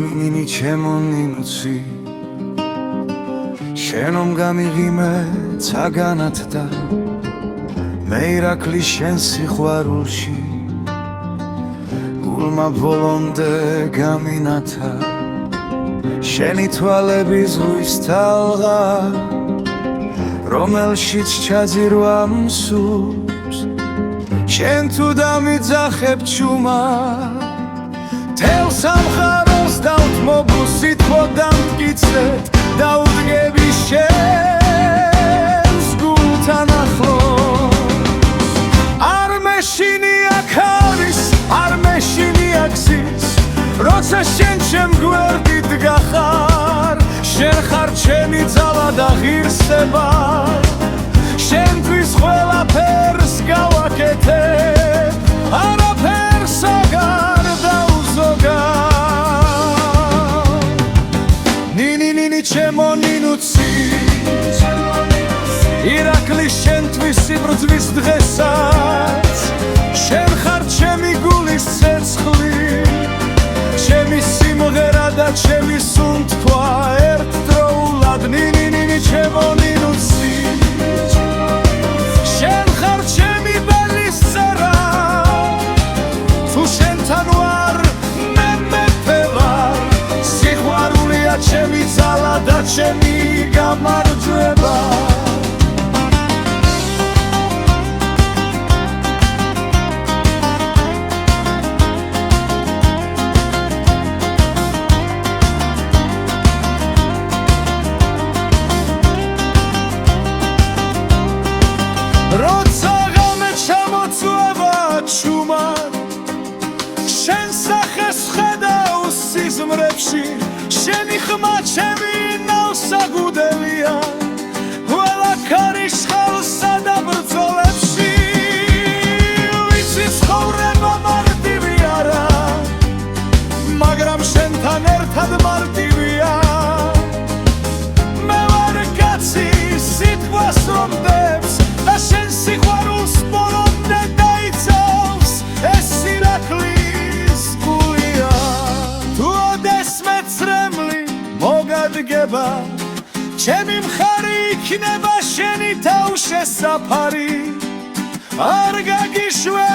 ნინი ჩემო ნინუცი შენომ გამიღიმე ცაგანად და მე ირაკლი შენ სიყვარულში გულმა ბოლომდე გამინათა შენი თვალები ზღვის თალღა რომელშიც ჩაძირვა მსუბს შენ თუ დამიძახებ ჩუმა თელ სამხაროს დავთმობ სიტყვა დამტკიცეთ დაუდგები შენს გულთან ახლოს არ მეშინია ქარის არ მეშინია გზის როცა შენ ჩემ გვერდით გახარ შენ ხარ ჩემი ძალა და ღირსება შენთვის ყველაფერს გავაკეთებ არაფერს აღარ დავუზოგავ ნინი ჩემო ნინუცი ირაკლი შენთვის სიბრძვის დღესაც შენ ხარ ჩემი გულის ცეცხლი ჩემი სიმღერა და ჩემი სუნთქვა ერთდროულად ნინი ჩემო ნინუცი შენ ხარ ჩემი ბალისწერა თუ შენთან ვარ მე მეფევარ სიყვარულია ჩემი ძალა და ჩემი გამარჯვება როცა ღამე ჩამოწვევა ჩუმად შენ სახეს ხედავ სიზმრებში შენი ხმა ჩემი ნავსაგუდელია ყველა ქარის ხალსა და ბრძოლებში ვიცი ცხოვრება მარტივი არა მაგრამ შენთან ერთად მარტივია მე ვარ კაცი სიტყვას რომ დებს შენ სიყვარულს ბოლომდე დაიცავს ეს ირაკლის გულია თუ ოდეს მეცრემლი მოგადგება ჩემი მხარი იქნება შენი თავშესაფარი არ გაგიშვე